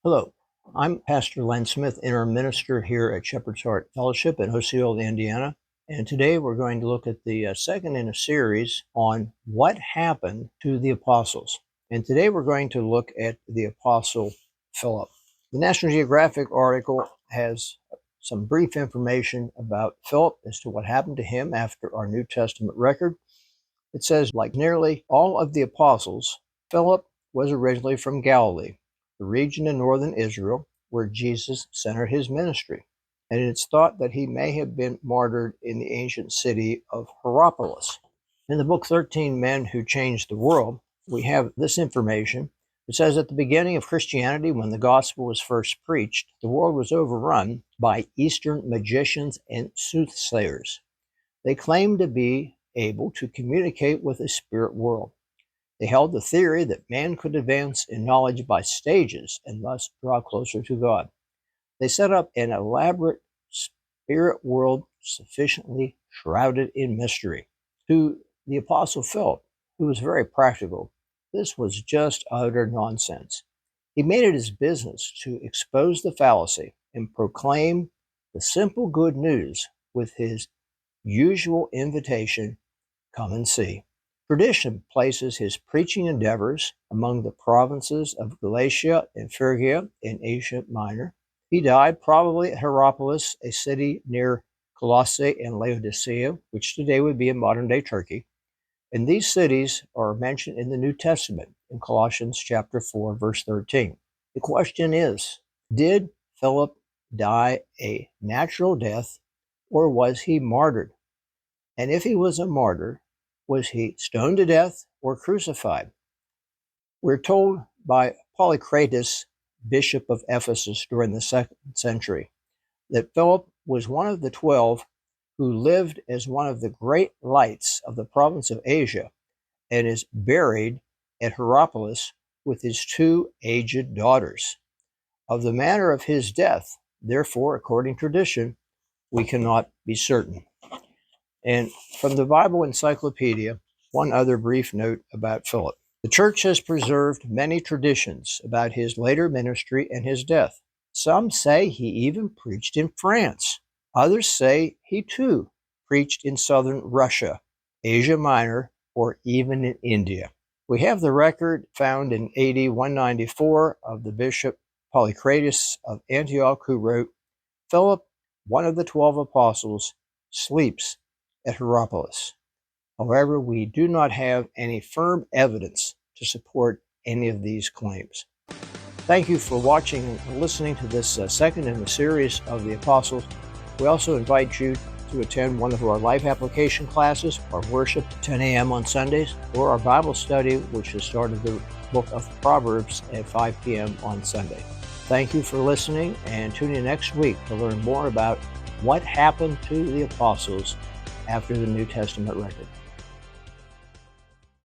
Hello, I'm Pastor Len Smith, interim minister here at Shepherd's Heart Fellowship in Osceola, Indiana. And today we're going to look at the second in a series on what happened to the apostles. And today we're going to look at the apostle Philip. The National Geographic article has some brief information about Philip as to what happened to him after our New Testament record. It says, like nearly all of the apostles, Philip was originally from Galilee, the region in northern Israel where Jesus centered his ministry, and it's thought that he may have been martyred in the ancient city of Hierapolis. In the book 13 Men Who Changed the World, we have this information. It says at the beginning of Christianity, when the gospel was first preached, the world was overrun by Eastern magicians and soothsayers. They claimed to be able to communicate with the spirit world. They held the theory that man could advance in knowledge by stages and thus draw closer to God. They set up an elaborate spirit world sufficiently shrouded in mystery. To the Apostle Philip, who was very practical, this was just utter nonsense. He made it his business to expose the fallacy and proclaim the simple good news with his usual invitation, come and see. Tradition places his preaching endeavors among the provinces of Galatia and Phrygia in Asia Minor. He died probably at Hierapolis, a city near Colossae and Laodicea, which today would be in modern-day Turkey. And these cities are mentioned in the New Testament in Colossians chapter 4, verse 13. The question is, did Philip die a natural death, or was he martyred? And if he was a martyr, was he stoned to death or crucified? We're told by Polycrates, bishop of Ephesus during the 2nd century, that Philip was one of the 12 who lived as one of the great lights of the province of Asia and is buried at Hierapolis with his 2 aged daughters. Of the manner of his death, therefore, according to tradition, we cannot be certain. And from the Bible Encyclopedia, one other brief note about Philip. The church has preserved many traditions about his later ministry and his death. Some say he even preached in France. Others say he too preached in southern Russia, Asia Minor, or even in India. We have the record found in AD 194 of the bishop Polycrates of Antioch, who wrote, Philip, one of the 12 apostles, sleeps at Hierapolis. However, we do not have any firm evidence to support any of these claims. Thank you for watching and listening to this second in the series of the Apostles. We also invite you to attend one of our life application classes, our worship at 10 a.m. on Sundays, or our Bible study, which has started the book of Proverbs at 5 p.m. on Sunday. Thank you for listening, and tune in next week to learn more about what happened to the apostles after the New Testament record.